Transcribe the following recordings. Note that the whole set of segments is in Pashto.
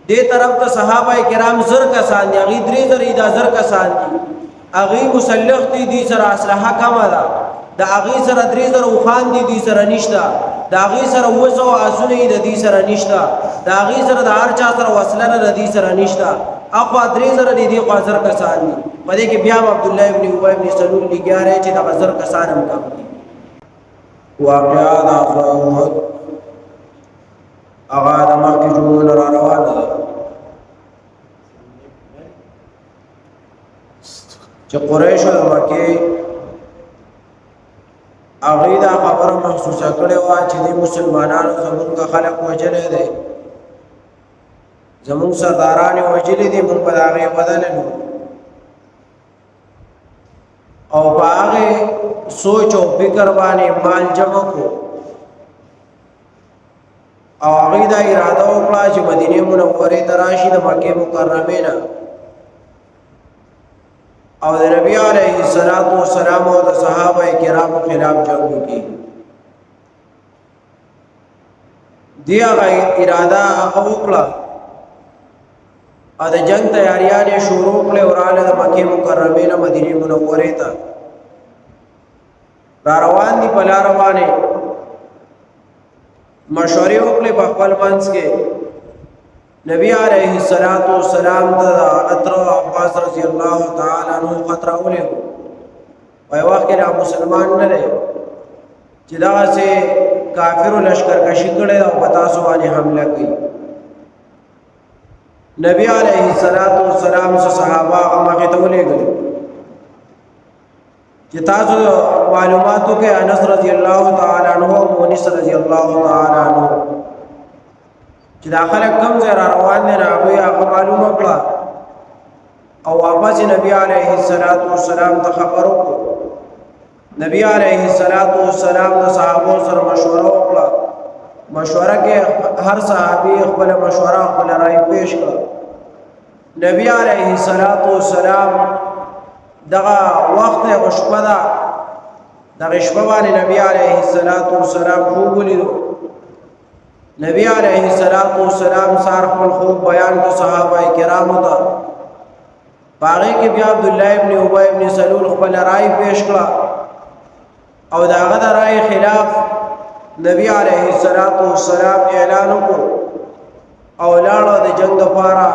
دې طرف ته صحابه کرام زر کسان دي، هغه درې زر دا زر کسان دي، هغه مسلح دي سره اسلحه کمه ده، د هغه سره درې زر وخان دي سره نشته، د هغه سره وسو اسونه دي سره نشته، د هغه سره د هر چا سره وسله نه دي سره نشته، اخوا درې زر دي خو زر کسان دي. په دې کې بیا عبد الله ابن ابي ابن سلول لګیاره چې د زر کسان هم کم دي. واقعا د احد هغه د مکه جمعون را روانه ده چې قریش د مکه هغه دا خبره محسوسه کړې و چې د مسلمانانو زمونږ خلک وجلې دي، زمونږ سرداران وجلې دي، موږ په هغه بدل نه او په هغه سوچ او فکر باندې مال جمع کو او هغه دا اراده وکړه چې مدینه منوره ته راشي د مکه مکرمه نه او د نبی علیه الصلاۃ والسلام او د صحابه کرامو خلاف جنگ وکړي. دی هغه اراده هغه وکړه ا د جنگ تیاریاں شروع کړې اوراله د مکه مکرمه نه مدینه منوره ته را روان دي. په لار باندې مشورې وکړې په خپل منځ کې. نبی علیہ الصلوۃ والسلام ته اتر عباس رضی الله تعالی عنہ خطر اولې وای وخت کې مسلمان نه لري چې دا سه کافر لشکر کشي کړي او پتا سو باندې حمله کوي. نبی علیہ الصلوۃ والسلام صحابه هغه ته ولېږل چې تاسو معلوماتو کې انس رضی الله تعالی عنہ او مونس رضی الله تعالی عنہ چې داخله کم ځای روان دي هغه معلومه کړه او واپس نبی علیه الصلاۃ والسلام ته خبر وکړه. نبی علیه الصلاۃ والسلام د صحابه سره مشوره وکړه. مشوره کې هر صحابي خپل مشوره خپل رائے پیش کړه. نبی علیه الصلاۃ والسلام دغه وخت غشپدا دغه شپه باندې نبی علیه الصلاۃ والسلام خوب ولیدو. نبی علیہ الصلوۃ والسلام سار خپل خوب بیان کو صحابہ کرامو ته. باغی کې بیا عبد الله ابن ابی ابن سلول خپل رائے پیش کړه او داغه د رائے خلاف نبی علیہ الصلوۃ والسلام اعلان وکړ او لاړه د جنگ لپاره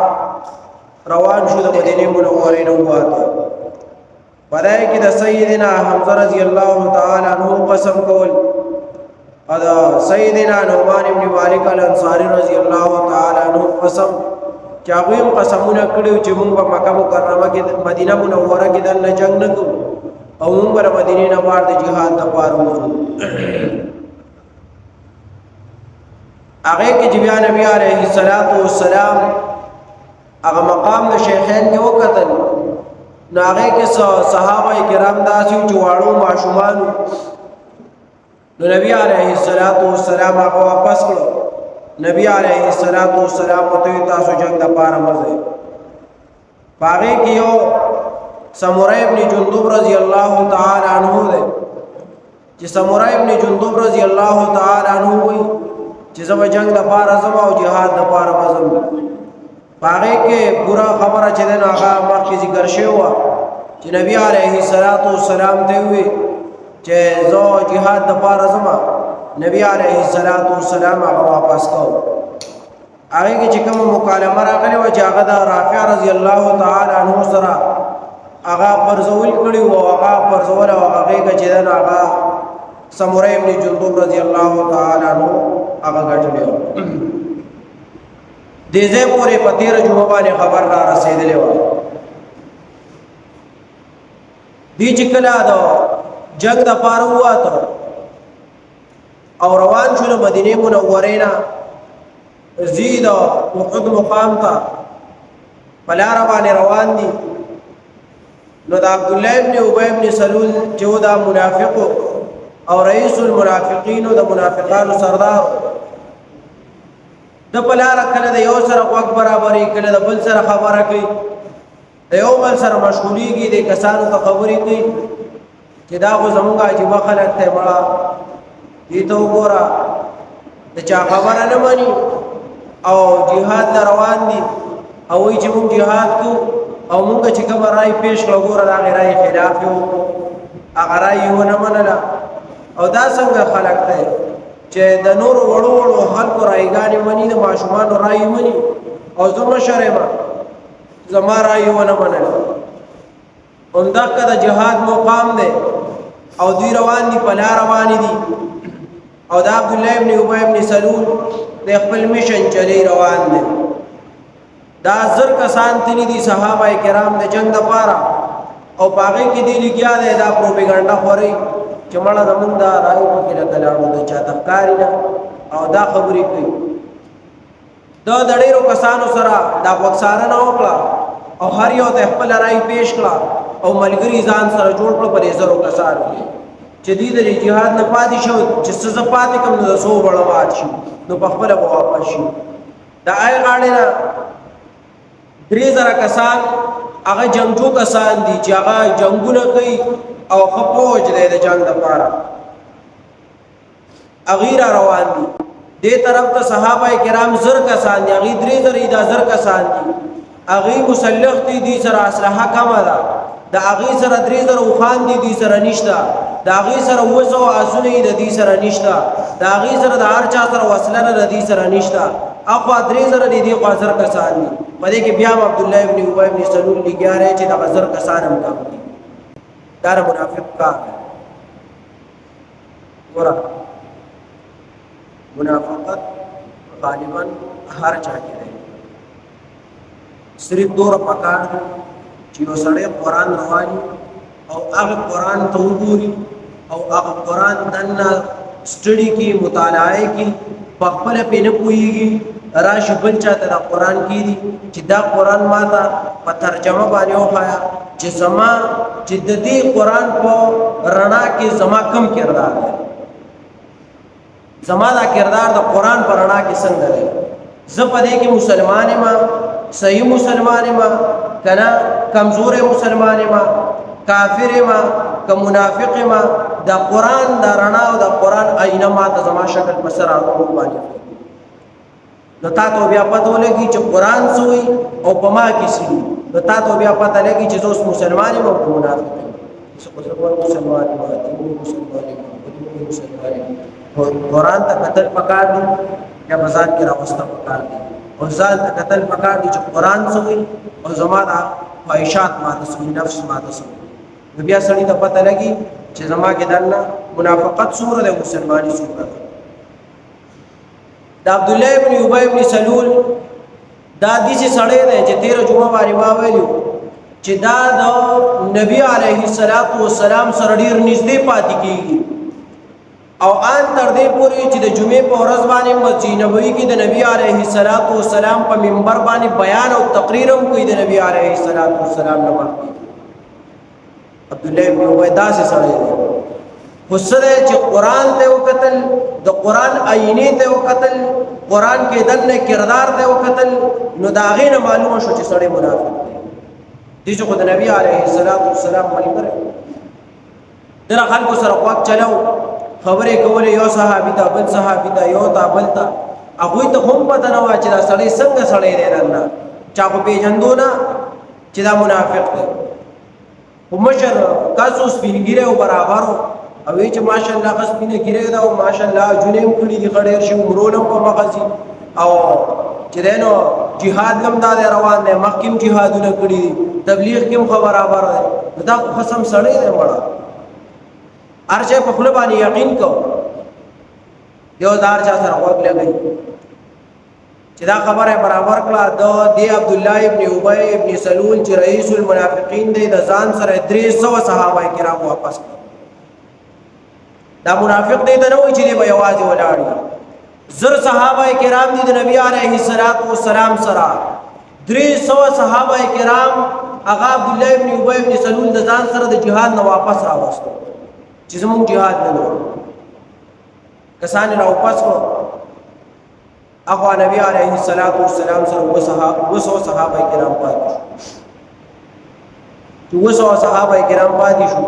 روان شو د مدینه منوره نه وته. پدای کې د سیدنا حمزه رضی الله تعالی عنہ قسم کول ادا سیدنا نعمان ابن مالک الانصاری رضی الله تعالی عنہ قسم چاغویم قسمونه کړو چې موږ په مکه مکرمه کې مدینه منوره کې د جنگ نه کوو او موږ په مدینه نه وار د جهاد د پاره وځو. هغه کې چې بیا نبی علیه الصلاۃ والسلام هغه مقام د شیخین کې وکتل نو هغه کې صحابه کرام داسې چې واړو ماشومان نو نبی علیہ الصلوۃ والسلام هغه واپس کړو. نبی علیہ الصلوۃ والسلام ته تاسو جنگ د پاره مزه پاره کې یو سمورا ابن جندب رضی الله تعالی عنہ ده چې سمورا ابن جندب رضی الله تعالی عنہ وي چې زما جنگ د پاره زما او jihad د پاره مزه پاره کې پورا خبره چې نه هغه مخکې ذکر شوی و چې نبی علیہ الصلوۃ والسلام ته وي چې زو jihad د پاره زما. نبی علیہ الصلوۃ والسلام هغه واپس کو. هغه کې چې کوم مکالمه راغلی و چې هغه د رافع رضی الله تعالی عنہ سره هغه پرزول کړي و هغه پرزول او هغه کې چې دا هغه سمورا ابن جندب رضی الله تعالی عنہ هغه غټلو. دې پورې پتیر جمعه باندې خبر را رسیدلې و. دې چې کله دا جنگ د پاره واته او روان شو مدینه منوره نه زید احد مقام ته بلار باندې روان دي. نو د عبد الله ابن ابی ابن سلول جو دا منافق او رئیس المنافقین او د منافقانو سردار د بلار کله د یو سره وق برابرې کله د بل سره خبره کوي د یو بل سره مشغولېږي د کسانو ته خبرې کوي چې دا خو زمونږ عجیبه خلک ته مړه دې ته وګوره د چا خبره نه مانی او جهاد روان دي او وی چې موږ جهاد کو او موږ چې کوم رائے پیش لګور هغه رائے خلاف یو هغه رائے ونه منله او دا څنګه خلق دی چې د نور وړو وړو خلکو رائےګانې مني د ماشومان رائے مني او زما شرما زما رائے ونه منله اوندا کده جهاد مقام دی او دوی روان دي په لار روان دي او دا عبد الله ابن ابي ابن سلول د خپل میشن چلی روان دي دا زر کسان تنی دي صحابه کرام د جنگ لپاره او باغی کې دی لګیا دی دا پروپاګاندا خوري چې مړه زمونږ دا راي په کې راغلاړو د چا تفکاری نه او دا خبرې کوي دا د ډیرو کسانو سره دا وکسارنه وکړه او هر یو ته خپل راي پیش کړه او ملګری ځان سره جوړ کړ په زرو کسانو چې دې د جهاد نه پاتې شو چې څه پاتې کوم نو سو بڑا مات شي نو په خپل واپس شي دا آی غاړه نه 3000 کسان هغه جنگجو کسان دي چې هغه جنگونه کوي او خپوج دی د جنگ لپاره اغیر روان دي دې طرف ته صحابه کرام زر کسان دي هغه 3000 دا زر کسان دي هغه مسلح دي سره اسلحه کم ده د هغه سره 3000 وخان دي سره نشته د هغه سره وسو اسونه دي سره نشته د هغه سره د هر چا سره وسله نه دي سره نشته اخوا 3000 دي قاصر کسان دي پدې کې بیا عبد الله ابن ابي ابن سلول لګیاره چې د غزر کسان هم کم دي دا منافق کا ورا منافقت غالبا هر چا کې ده صرف دور پکار چې یو سړی قرآن رواني او هغه قرآن ته وګوري او هغه قرآن دنه سټډي کې مطالعه کې په خپل پینه پويږي راشي بل چاته د قرآن کې دي چې دا قرآن ماته په ترجمه باندې وخایا چې زما چې د دې قرآن په رڼا کې زما کم کردار دی زما دا کردار د قرآن په رڼا کې څنګه دی زه په دې کې مسلمان ما صحیح مسلمان ما کنا کمزور مسلمان ما کافر ما که منافق ما دا قرآن دا رڼا او دا قرآن آینه ما ته زما شکل په سر راغلو باندې نو تا ته بیا پته ولګي چې قرآن سوی او په ما کې سي نو تا ته بیا پته لګي چې زوس مسلمان یم او منافق یم څه مسلمان یم قرآن ته قتل پکار دي یا بازار کې راوسته پکار دي او ځان ته قتل پکار دي چې قرآن سوی او زما دا خواهشات ما ته سوی نفس ما ته سوی نو بیا سړی ته پته لګي چې زما کې دنه منافقت څومره ده مسلمانۍ څومره ده دا عبد الله ابن ابي ابن سلول دا دې سړی دی چې 13 جمعه باندې ما ویلو چې دا د نبی عليه الصلاه والسلام سره ډیر نږدې پاتې کیږي او ان تر دې پورې چې د جمعې په ورځ باندې مسجد نبوي کې د نبی عليه الصلاه والسلام په منبر باندې بیان او تقریر هم کوي د نبی عليه الصلاه والسلام نه عبد الله ابن ابي دا سړی دی حسره چې قران ته وکتل د قران آینه ته وکتل قران کې دنه کردار ته وکتل نو دا غینه معلومه شو چې سړی منافق دی چې خدای نبی عليه الصلاه والسلام ملګری در خلکو سره وخت چلاو خبرې کولې یو صحابي ته بل صحابي ته یو ته بل ته هغه ته هم پته نه و چې دا سړی څنګه سړی دی نه چا په پیژندو نه چې دا منافق دی ومشر تاسو سپینګیره او برابرو او چې ماشاءالله خاص بینه ګیره دا او ماشاءالله جنیم کړي دي خړیر شي عمرونم په مغازي او چې دینو jihad لم دا روان دي مخکیم jihadونه کړي دي تبلیغ کوم خبر برابر ده دا قسم سړی دی وړه ارچه په خپل باندې یقین کو یو دار چا سره وګ لګي چې دا خبره برابر کړه د عبد الله ابن ابي ابن سلول چې رئیس المنافقین دی د ځان سره 300 صحابه کرام واپس کړ دا منافق دی نه وای چې دی به یوازې ولاړ زر صحابه کرام دي د نبی عليه الصلاه والسلام سره 300 صحابه کرام هغه عبد الله ابن ابي ابن سلول د ځان سره د جهاد نه واپس راوستو چې زموږ جهاد نه لرو کسان را واپس کو هغه نبی عليه الصلاه والسلام سره وسو صحابه کرام پاتې شو وسو صحابه کرام پاتې شو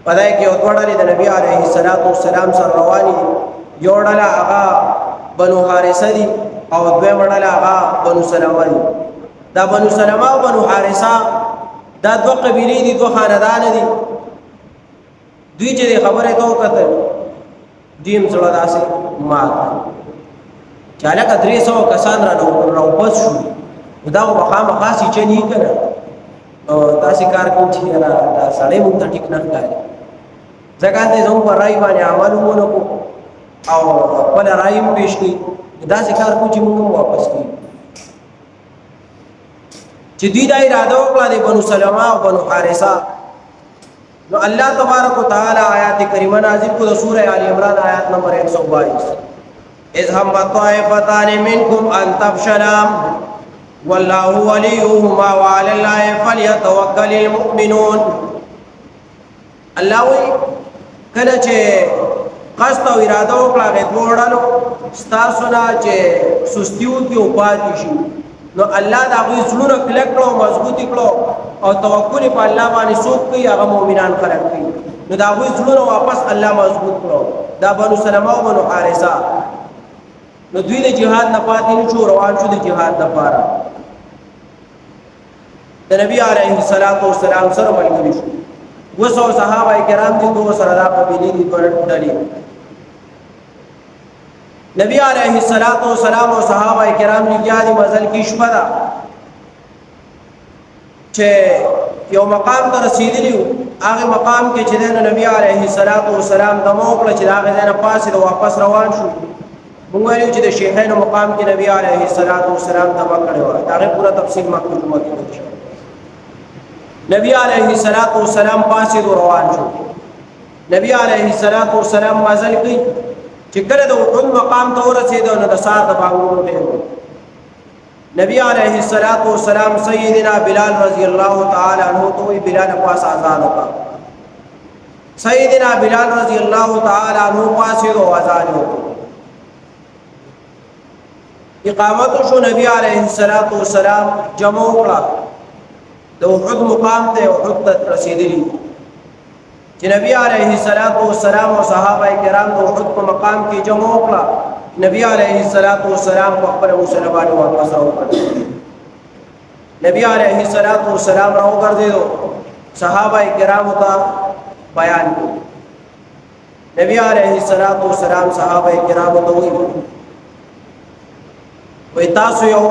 پدای کې او وړاندې د نبی عليه الصلاه والسلام سره رواني یو ډله هغه بنو حارثه دي او دوی مړه هغه بنو سلمہ دي. دا بنو سلمہ او بنو حارثه دا دو قبیلې دي، دو خاندان دي. دوی چې خبره ته وکتل دیم زړه داسې مات چې هلکه 300 کسان راوپس شو، دا خو به خامخا سیچه نه که نه داسې کار کوم چې دا سړی مونږ ته ټیک نه ښکاري. ځکه هلته یې زموږ په رایې باندې عمل هم ونه کړو او خپله رایې هم پېښ کړي، داسې کار کوو چې مونږ هم واپس کړي. چې دوی دا اراده وکړه د بنو سلمہ او بنو حارثه، نو الله تبارک وتعالی آیات کریمه نازل کو د سوره آل عمران آیات نمبر 122 اذ هم طائفتان منکم ان تفشلا والله وليهما وعلى الله فليتوكل المؤمنون. الله وی کله چې قصد او اراده وکړه د دوړلو ستاسو نه چې سستیو کې او پاتې شي، نو الله دا غوي زړونه کلک کړو مضبوطی کړو او توکل په الله باندې څوک کوي هغه مؤمنان خلق کوي، نو دا غوي زړونه واپس الله مضبوط کړو. دا بنو سلمہ او بنو حارثه نو دوی د جهاد نه پاتې نه شو، روان شو د جهاد لپاره. د نبی علیه الصلاۃ والسلام سره ملګری شو 200 صحابه کرام دي، 200 سره دا قبیلې دي ډلې. نبی علیہ الصلوۃ والسلام او صحابه کرام لګیا دي مزل کې شپه ده چې یو مقام ته رسیدلی، هغه مقام کې چې نبی علیہ الصلوۃ والسلام د موکل چې هغه ځای پاسه واپس روان شو. موږ ویلو چې د شیخین مقام کې نبی علیہ الصلوۃ والسلام تبع کړو، دا غو پورا تفصیل مخکې جمعه کې وشو. نبی علیہ الصلوۃ والسلام پاسه روان شو. نبی علیہ الصلوۃ والسلام مزل کې چې کله د احد مقام ته ورسېدو نو د سار د بانګونو ټیم نبی علیہ الصلوۃ والسلام سیدنا بلال رضی اللہ تعالی عنہ تو بلال پاس اذان وکړه. سیدنا بلال رضی اللہ تعالی عنہ پاسه او اذان وکړه، اقامت شو. نبی علیہ الصلوۃ والسلام جمع وکړه، د احد مقام ته احد ته رسیدلی چې نبی علیہ الصلوۃ والسلام او صحابه کرام د احد په مقام کې جمع وکړه. نبی علیہ الصلوۃ والسلام په خپل مسلمانانو واپس راوړل. نبی علیہ الصلوۃ والسلام راوګرځیدو، صحابه کرام ته بیان کړ. نبی علیہ الصلوۃ والسلام صحابه کرام ته وی تاسو یو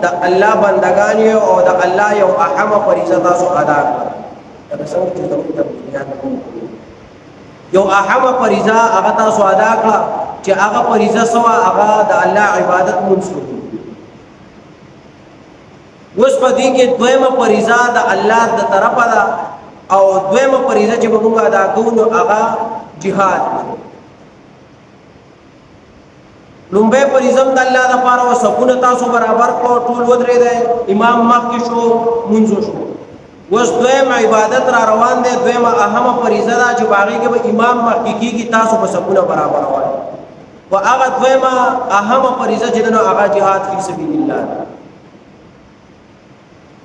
د الله بندگان یو او د الله یو اهم فریضه تاسو ادا کړئ. یو اهم فریضه هغه تاسو ادا کړه چې هغه فریضه سوا هغه د الله عبادت منسوب. اوس په دې کې دویمه فریضه د الله د طرفه ده او دویمه فریضه چې موږ ادا کوو هغه jihad. لومبه فریضه د الله د پاره او سکونه تاسو برابر کو ټول ودرې ده، امام مخکې شو منځو شو. وس دویم عبادت را روان دي، دویم اهم فریضه ده چې باغې کې به امام مخکې کی تاسو په سکونه برابر وای. او هغه دویم اهم فریضه چې نو هغه jihad فی سبیل الله.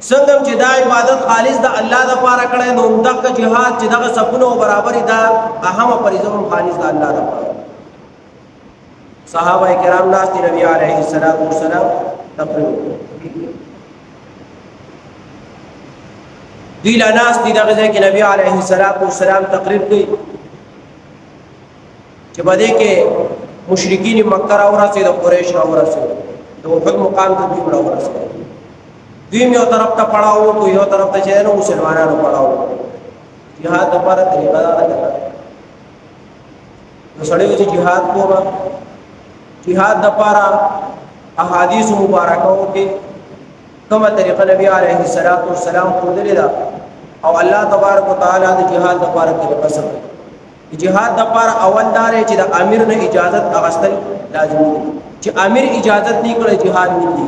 څنګه چې دا عبادت خالص د الله د پاره کړي نو دغه jihad چې دغه سکونه برابر ده اهم فریضه هم خالص د الله د پاره. صحابه کرام ناس دي نبی علیہ الصلوۃ والسلام تقریر دی لناس دي دغه ځای کې نبی علیہ الصلوۃ والسلام تقریر کوي چې بده کې مشرکین مکه را ورسېد او قریش را ورسېد، د احد مقام ته دوی را ورسېد. دوی یو طرف ته پړاو کو، یو طرف ته چې نو مسلمانانو پړاو. jihad لپاره طریقه دا ده نو سړی چې jihad کوما jihad لپاره احادیث مبارکو کې کومه طریقه نبی علیہ الصلوۃ والسلام خودلې ده او الله تبارک وتعالى د jihad لپاره طریقه سره. jihad لپاره اول دار چې د امیر نه اجازت اغستل لازم دي، چې امیر اجازت نه کړي jihad نه دي.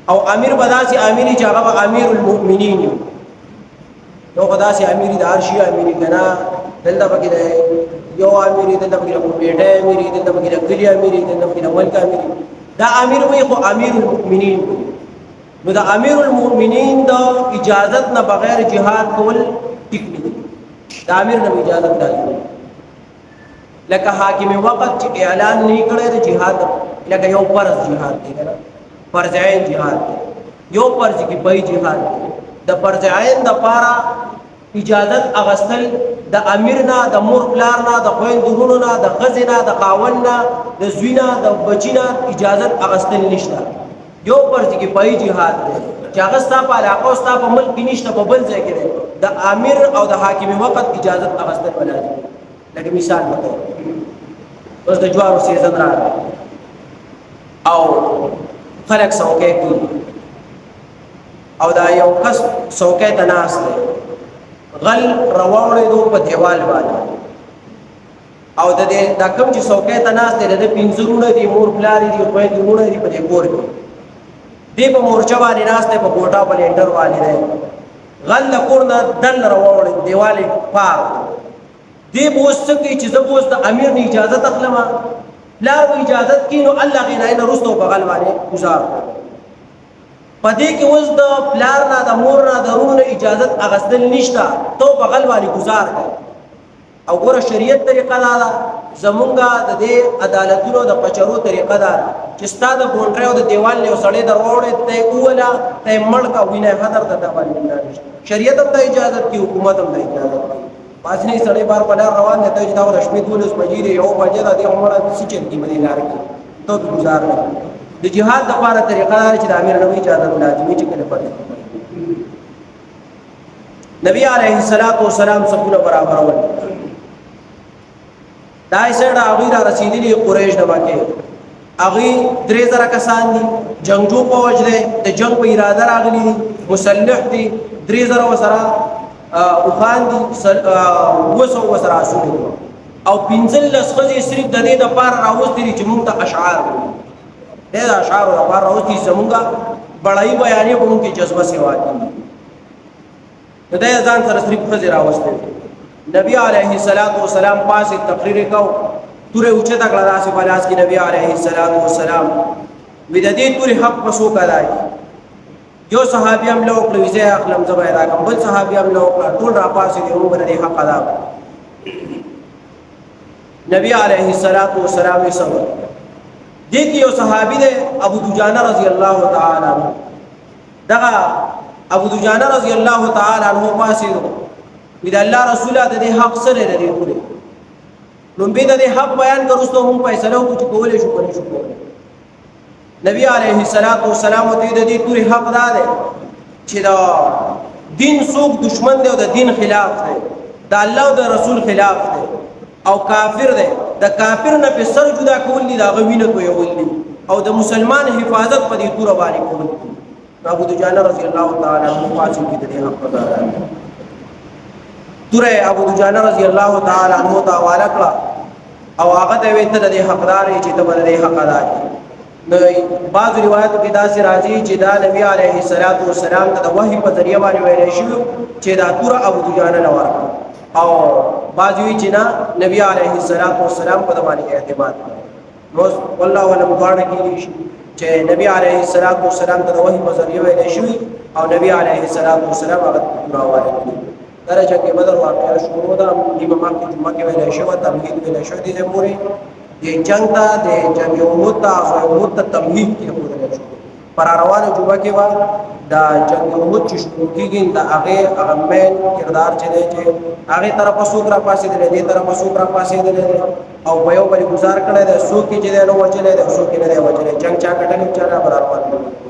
او امیر بداسي امیر چې هغه امیر المؤمنین یو بداسي امیر د عرشی امیر کنا دلته پکې ده یو امیر دلته پکې په بیٹه امیر دلته پکې کلی امیر دلته پکې ملک امیر. دا امیر وي خو امیر المؤمنین، نو دا امیر المؤمنین د اجازت نه بغیر jihad کول ټیک نه دي. دا امیر نه اجازت لازم، لکه حاکم وقت چې اعلان نه کړي د jihad لکه یو فرض جهاد دی کنه فرض عین جهاد دی یو فرض کې پای جهاد دی د فرض عین د پاره اجازت اغستل د امیر نه د مور پلار نه د خويندونو نه د غزنا د خاون نه د زوینا د بچینا اجازت اغستل نشته یو فرض کې پای جهاد دی چې هغه ستا په علاقه او ستا په ملک کې نشته په بل ځای کې دی د امیر او د حاکم وقت اجازت اغستل ولازم لکه مثال وته اوس د جوارو سیزن راغی او خلک څوکۍ کوي او دا یو کس څوکۍ ته ناست دی غل رواړېدو په دیوال باندې او د دې دا کوم چې څوکۍ ته ناست دی د پنځورونه دي مور پلار دي خویندې دي په دې کور کې دی په مورچه باندې ناست دی په کوټه په لینډر باندې دی غل له کور نه دن رواړې دیوالې پار دی بوس څنګه چې زه بوس د امیر نه اجازه اخلم پلار و اجازت کینو الله غنا نه رستو بغل باندې گزار پدې کې اوس د پلار نه د مور نه د رونو اجازت اغستل نشته تو بغل باندې گزار کړ او ګوره شریعت طریقه دا زمونږه د دې عدالتونو د پچرو طریقه دا چې ستاده بونډره او د دیوال له سړې دروړې ته اوله ته مړکا وینه حضر د باندې شریعت هم د اجازت کی حکومت هم د اجازت کی پاسنی سړې بار په لار روان دي ته چې دا رشمي دولس بجې یو بجې د عمره سچن کی مدي لار کې ته گزار د جهاد د لپاره طریقه چې د امیر نبی اجازه لازمي چې کله پړي نبی عليه الصلاه والسلام سبونه برابر ول دای سره هغه را رسیدلی قریش د مکه هغه 3000 کسان دي جنگجو په وجه د جنگ په اراده راغلي مسلح دي 3000 وسره او خان دي وسو وسره اسونه او پنځل لسخه صرف د دې د پار راوستي چې موږ ته اشعار دې اشعار د پار راوستي زمونږه بړای بیانې په موږ کې جذبه سیوا دي د دې ځان سره صرف خزر راوستي نبی علیہ الصلوۃ والسلام پاس تقریر کو تورې اوچه تکړه داسې پلاس کې نبی علیہ الصلوۃ والسلام ودې تورې حق پسو کړای جو صحابي هم له خپل ځای اخلم زبای را کوم بل صحابي هم له ټول را پاسې دی عمر دې حق ادا نبی علیہ الصلوۃ والسلام یې صبر دې کې یو صحابي دی ابو دجانه رضی الله تعالی عنہ دغه ابو دجانه رضی الله تعالی عنہ پاسې وی الله رسول د دې حق سره لري ټول نو به د حق بیان کروستو هم فیصله کو چې کولې شو کني شو نبی علیہ الصلوۃ والسلام ته د دې ټول حق دار چې دا دین څوک دشمن دی او د دین خلاف دی د الله او د رسول خلاف دی او کافر دی د کافر نه په سر جدا کول دي دا غوینه کوي ولې او د مسلمان حفاظت په دې تور باندې کول ابو دجانه رضی الله تعالی عنہ پاسو کې د حق دار توره ابو دجانه رضی الله تعالی عنہ ته حواله کړه او هغه ته ویته د حقدار چې ته بل حق ادا کړي نو بعض روایتو کې دا سي راځي چې دا نبی عليه الصلاه والسلام ته د وحي په ذریعہ باندې ویل شو چې دا توره ابو دجانه نه ورکړه او بعض وی چې نه نبی عليه الصلاه والسلام په باندې اعتماد نو والله ولم غاړه کې چې نبی عليه الصلاه والسلام ته د وحي په ذریعہ ویل شو او نبی عليه الصلاه والسلام هغه توره ورکړه درجه کې بدر واقعا شروع ده امام کې جمعه کې ویل شو تمهید ویل شو دي زموري د جنگ ته د جنگ یومت ته تمهید کې ویل شو پر روانه جمعه کې وا دا جنگ یومت چې شروع کیږي دا هغه مین کردار چې دی چې هغه طرف سوق را پاسې دی دې طرف سوق را پاسې دی او په یو بل گزار کړي دا سوق کې چې دی نو وچلې دا سوق کې نه دی وچلې جنگ چا کټلې چا را روان